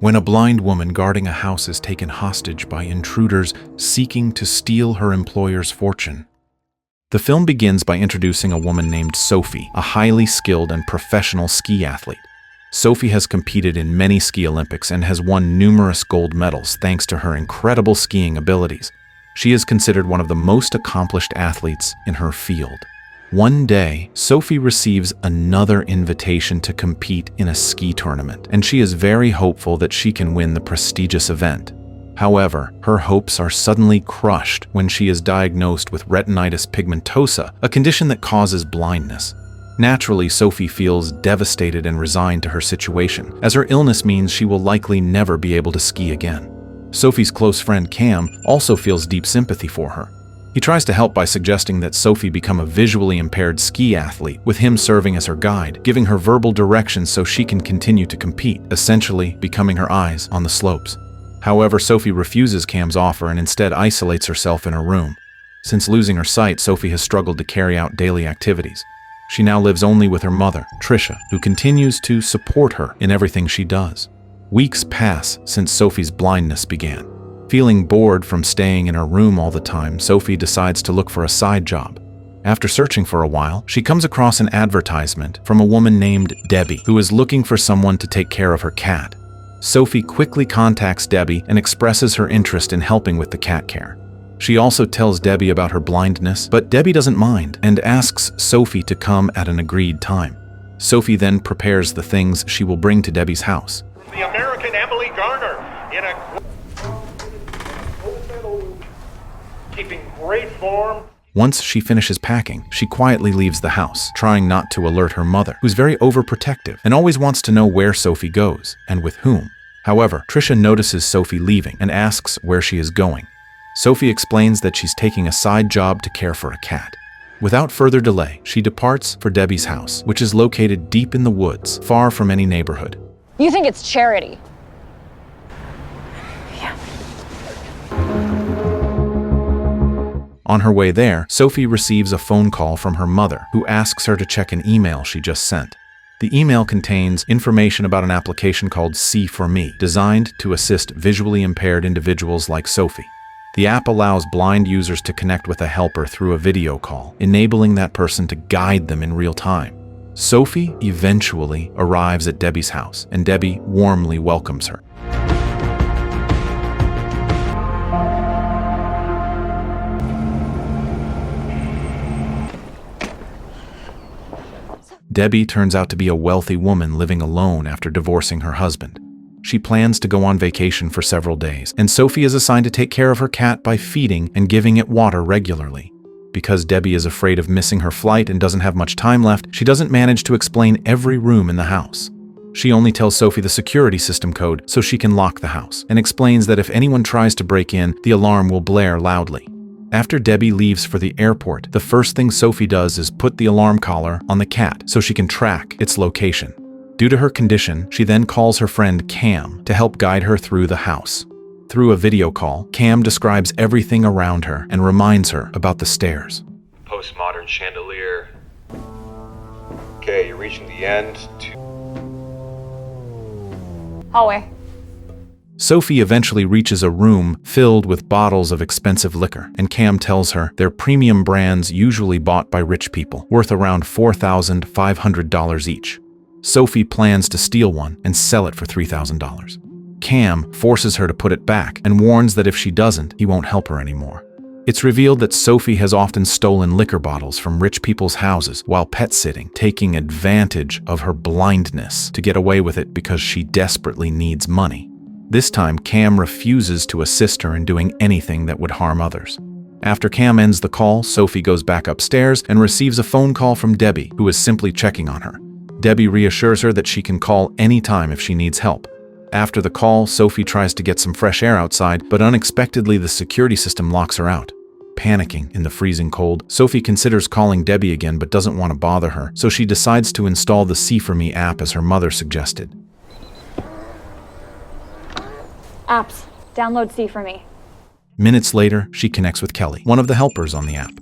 when a blind woman guarding a house is taken hostage by intruders seeking to steal her employer's fortune. The film begins by introducing a woman named Sophie, a highly skilled and professional ski athlete. Sophie has competed in many ski Olympics and has won numerous gold medals thanks to her incredible skiing abilities. She is considered one of the most accomplished athletes in her field. One day, Sophie receives another invitation to compete in a ski tournament, and she is very hopeful that she can win the prestigious event. However, her hopes are suddenly crushed when she is diagnosed with retinitis pigmentosa, a condition that causes blindness. Naturally, Sophie feels devastated and resigned to her situation, as her illness means she will likely never be able to ski again. Sophie's close friend Cam also feels deep sympathy for her. He tries to help by suggesting that Sophie become a visually impaired ski athlete, with him serving as her guide, giving her verbal directions so she can continue to compete, essentially becoming her eyes on the slopes. However, Sophie refuses Cam's offer and instead isolates herself in her room. Since losing her sight, Sophie has struggled to carry out daily activities. She now lives only with her mother, Trisha, who continues to support her in everything she does. Weeks pass since Sophie's blindness began. Feeling bored from staying in her room all the time, Sophie decides to look for a side job. After searching for a while, she comes across an advertisement from a woman named Debbie, who is looking for someone to take care of her cat. Sophie quickly contacts Debbie and expresses her interest in helping with the cat care. She also tells Debbie about her blindness, but Debbie doesn't mind and asks Sophie to come at an agreed time. Sophie then prepares the things she will bring to Debbie's house. The American Emily Garner in a keeping great form. Once she finishes packing, she quietly leaves the house, trying not to alert her mother, who's very overprotective and always wants to know where Sophie goes and with whom. However, Trisha notices Sophie leaving and asks where she is going. Sophie explains that she's taking a side job to care for a cat. Without further delay, she departs for Debbie's house, which is located deep in the woods, far from any neighborhood. You think it's charity? Yeah. On her way there, Sophie receives a phone call from her mother, who asks her to check an email she just sent. The email contains information about an application called See For Me, designed to assist visually impaired individuals like Sophie. The app allows blind users to connect with a helper through a video call, enabling that person to guide them in real time. Sophie eventually arrives at Debbie's house, and Debbie warmly welcomes her. Debbie turns out to be a wealthy woman living alone after divorcing her husband. She plans to go on vacation for several days, and Sophie is assigned to take care of her cat by feeding and giving it water regularly. Because Debbie is afraid of missing her flight and doesn't have much time left, she doesn't manage to explain every room in the house. She only tells Sophie the security system code so she can lock the house, and explains that if anyone tries to break in, the alarm will blare loudly. After Debbie leaves for the airport, the first thing Sophie does is put the alarm collar on the cat so she can track its location. Due to her condition, she then calls her friend Cam to help guide her through the house. Through a video call, Cam describes everything around her and reminds her about the stairs. Postmodern chandelier. Okay, you're reaching the end. Hallway. Sophie eventually reaches a room filled with bottles of expensive liquor, and Cam tells her they're premium brands usually bought by rich people, worth around $4,500 each. Sophie plans to steal one and sell it for $3,000. Cam forces her to put it back and warns that if she doesn't, he won't help her anymore. It's revealed that Sophie has often stolen liquor bottles from rich people's houses while pet-sitting, taking advantage of her blindness to get away with it because she desperately needs money. This time, Cam refuses to assist her in doing anything that would harm others. After Cam ends the call, Sophie goes back upstairs and receives a phone call from Debbie, who is simply checking on her. Debbie reassures her that she can call anytime if she needs help. After the call, Sophie tries to get some fresh air outside, but unexpectedly the security system locks her out. Panicking in the freezing cold, Sophie considers calling Debbie again but doesn't want to bother her, so she decides to install the See For Me app as her mother suggested. Apps. Download See For Me. Minutes later, she connects with Kelly, one of the helpers on the app.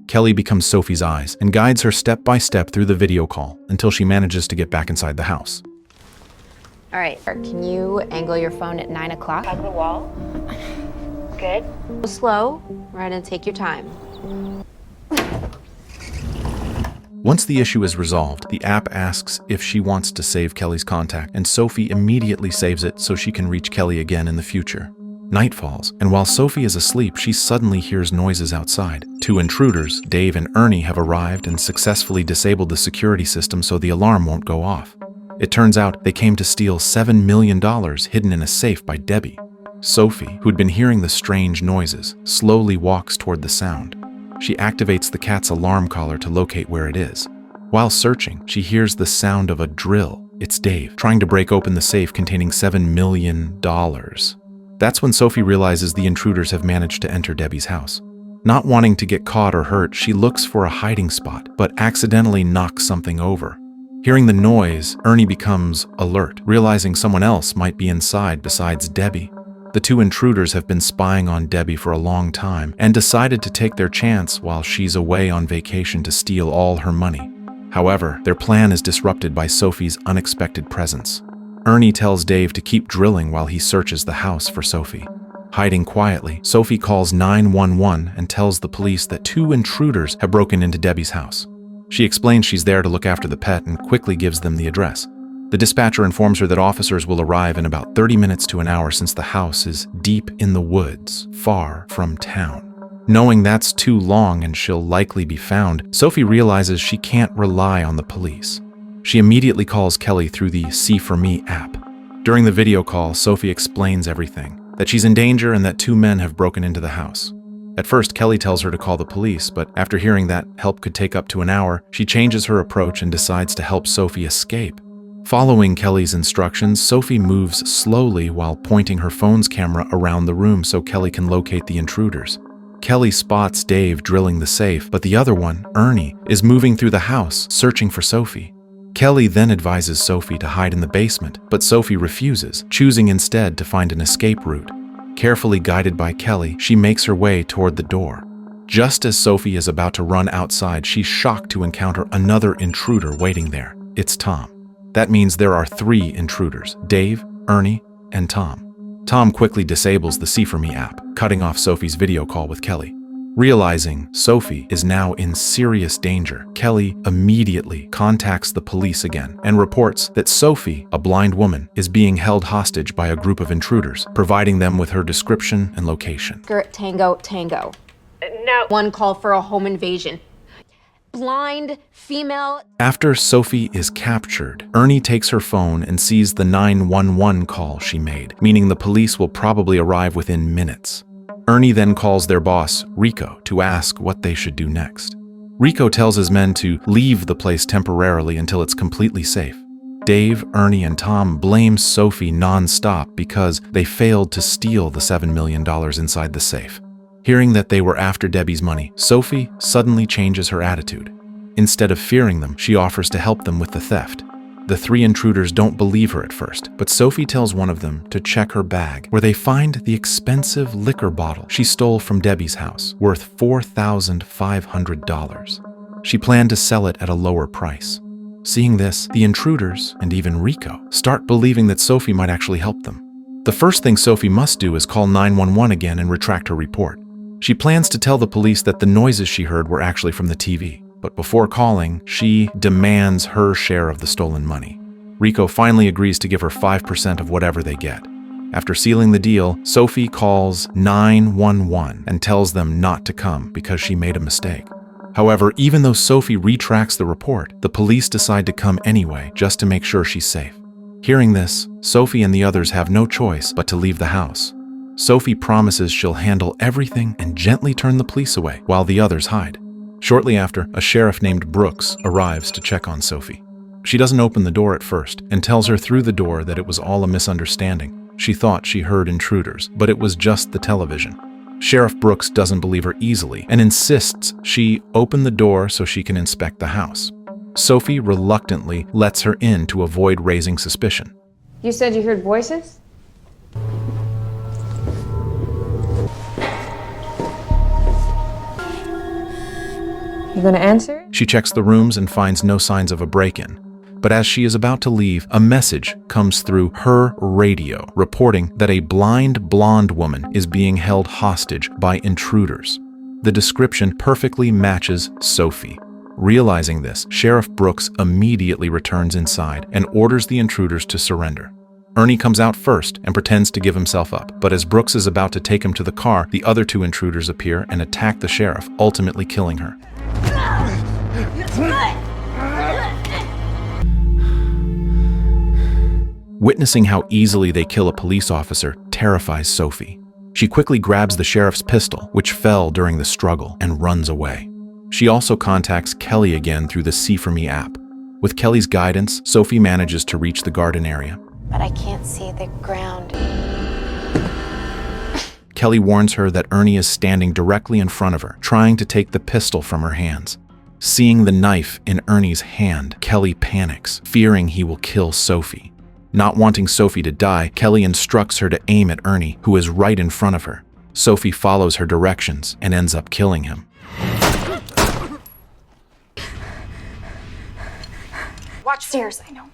Kelly becomes Sophie's eyes and guides her step by step through the video call until she manages to get back inside the house. All right, can you angle your phone at 9 o'clock? Hug the wall. Good. Go slow, right, and take your time. Once the issue is resolved, the app asks if she wants to save Kelly's contact, and Sophie immediately saves it so she can reach Kelly again in the future. Night falls, and while Sophie is asleep, she suddenly hears noises outside. Two intruders, Dave and Ernie, have arrived and successfully disabled the security system so the alarm won't go off. It turns out they came to steal $7 million hidden in a safe by Debbie. Sophie, who'd been hearing the strange noises, slowly walks toward the sound. She activates the cat's alarm collar to locate where it is. While searching, she hears the sound of a drill. It's Dave, trying to break open the safe containing $7 million. That's when Sophie realizes the intruders have managed to enter Debbie's house. Not wanting to get caught or hurt, she looks for a hiding spot, but accidentally knocks something over. Hearing the noise, Ernie becomes alert, realizing someone else might be inside besides Debbie. The two intruders have been spying on Debbie for a long time and decided to take their chance while she's away on vacation to steal all her money. However, their plan is disrupted by Sophie's unexpected presence. Ernie tells Dave to keep drilling while he searches the house for Sophie. Hiding quietly, Sophie calls 911 and tells the police that two intruders have broken into Debbie's house. She explains she's there to look after the pet and quickly gives them the address. The dispatcher informs her that officers will arrive in about 30 minutes to an hour since the house is deep in the woods, far from town. Knowing that's too long and she'll likely be found, Sophie realizes she can't rely on the police. She immediately calls Kelly through the See For Me app. During the video call, Sophie explains everything, that she's in danger and that two men have broken into the house. At first, Kelly tells her to call the police, but after hearing that help could take up to an hour, she changes her approach and decides to help Sophie escape. Following Kelly's instructions, Sophie moves slowly while pointing her phone's camera around the room so Kelly can locate the intruders. Kelly spots Dave drilling the safe, but the other one, Ernie, is moving through the house, searching for Sophie. Kelly then advises Sophie to hide in the basement, but Sophie refuses, choosing instead to find an escape route. Carefully guided by Kelly, she makes her way toward the door. Just as Sophie is about to run outside, she's shocked to encounter another intruder waiting there. It's Tom. That means there are three intruders: Dave, Ernie, and Tom. Tom quickly disables the See For Me app, cutting off Sophie's video call with Kelly. Realizing Sophie is now in serious danger, Kelly immediately contacts the police again and reports that Sophie, a blind woman, is being held hostage by a group of intruders, providing them with her description and location. Tango, tango. No. One call for a home invasion. Blind, female. After Sophie is captured, Ernie takes her phone and sees the 911 call she made, meaning the police will probably arrive within minutes. Ernie then calls their boss, Rico, to ask what they should do next. Rico tells his men to leave the place temporarily until it's completely safe. Dave, Ernie, and Tom blame Sophie non-stop because they failed to steal the $7 million inside the safe. Hearing that they were after Debbie's money, Sophie suddenly changes her attitude. Instead of fearing them, she offers to help them with the theft. The three intruders don't believe her at first, but Sophie tells one of them to check her bag, where they find the expensive liquor bottle she stole from Debbie's house, worth $4,500. She planned to sell it at a lower price. Seeing this, the intruders, and even Rico, start believing that Sophie might actually help them. The first thing Sophie must do is call 911 again and retract her report. She plans to tell the police that the noises she heard were actually from the TV. But before calling, she demands her share of the stolen money. Rico finally agrees to give her 5% of whatever they get. After sealing the deal, Sophie calls 911 and tells them not to come because she made a mistake. However, even though Sophie retracts the report, the police decide to come anyway just to make sure she's safe. Hearing this, Sophie and the others have no choice but to leave the house. Sophie promises she'll handle everything and gently turn the police away while the others hide. Shortly after, a sheriff named Brooks arrives to check on Sophie. She doesn't open the door at first and tells her through the door that it was all a misunderstanding. She thought she heard intruders, but it was just the television. Sheriff Brooks doesn't believe her easily and insists she open the door so she can inspect the house. Sophie reluctantly lets her in to avoid raising suspicion. You said you heard voices? You gonna answer? She checks the rooms and finds no signs of a break-in. But as she is about to leave, a message comes through her radio reporting that a blind blonde woman is being held hostage by intruders. The description perfectly matches Sophie. Realizing this, Sheriff Brooks immediately returns inside and orders the intruders to surrender. Ernie comes out first and pretends to give himself up, but as Brooks is about to take him to the car, the other two intruders appear and attack the sheriff, ultimately killing her. Witnessing how easily they kill a police officer terrifies Sophie. She quickly grabs the sheriff's pistol, which fell during the struggle, and runs away. She also contacts Kelly again through the See4Me app. With Kelly's guidance, Sophie manages to reach the garden area. But I can't see the ground. Kelly warns her that Ernie is standing directly in front of her, trying to take the pistol from her hands. Seeing the knife in Ernie's hand, Kelly panics, fearing he will kill Sophie. Not wanting Sophie to die, Kelly instructs her to aim at Ernie, who is right in front of her. Sophie follows her directions and ends up killing him. Watch stairs, I know.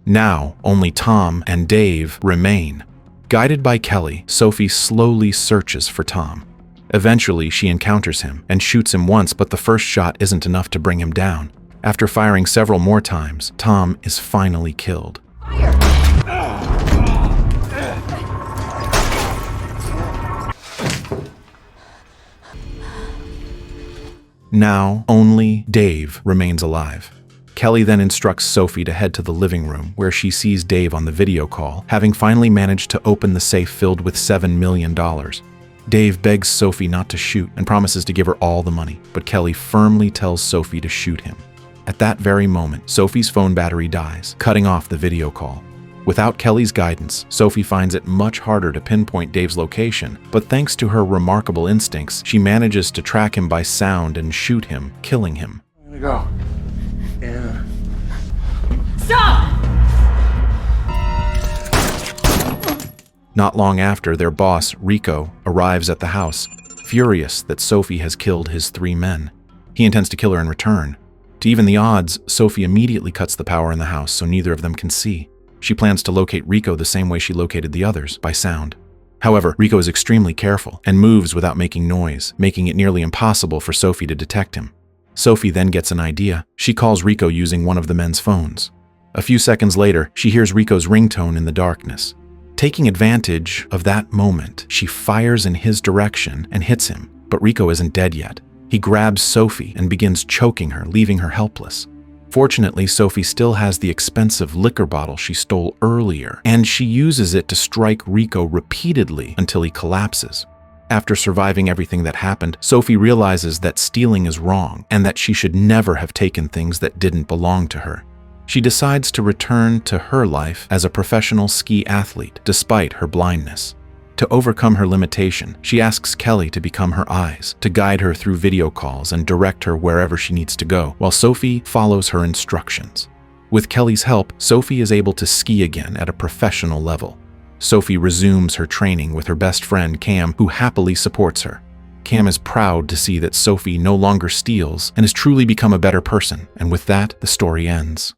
Now, only Tom and Dave remain. Guided by Kelly, Sophie slowly searches for Tom. Eventually, she encounters him and shoots him once, but the first shot isn't enough to bring him down. After firing several more times, Tom is finally killed. Now, only Dave remains alive. Kelly then instructs Sophie to head to the living room, where she sees Dave on the video call, having finally managed to open the safe filled with $7 million. Dave begs Sophie not to shoot and promises to give her all the money, but Kelly firmly tells Sophie to shoot him. At that very moment, Sophie's phone battery dies, cutting off the video call. Without Kelly's guidance, Sophie finds it much harder to pinpoint Dave's location, but thanks to her remarkable instincts, she manages to track him by sound and shoot him, killing him. I'm gonna go. Yeah. Stop! Not long after, their boss, Rico, arrives at the house, furious that Sophie has killed his 3 men. He intends to kill her in return. To even the odds, Sophie immediately cuts the power in the house so neither of them can see. She plans to locate Rico the same way she located the others, by sound. However, Rico is extremely careful and moves without making noise, making it nearly impossible for Sophie to detect him. Sophie then gets an idea. She calls Rico using one of the men's phones. A few seconds later, she hears Rico's ringtone in the darkness. Taking advantage of that moment, she fires in his direction and hits him, but Rico isn't dead yet. He grabs Sophie and begins choking her, leaving her helpless. Fortunately, Sophie still has the expensive liquor bottle she stole earlier, and she uses it to strike Rico repeatedly until he collapses. After surviving everything that happened, Sophie realizes that stealing is wrong and that she should never have taken things that didn't belong to her. She decides to return to her life as a professional ski athlete, despite her blindness. To overcome her limitation, she asks Kelly to become her eyes, to guide her through video calls and direct her wherever she needs to go, while Sophie follows her instructions. With Kelly's help, Sophie is able to ski again at a professional level. Sophie resumes her training with her best friend Cam, who happily supports her. Cam is proud to see that Sophie no longer steals and has truly become a better person, and with that, the story ends.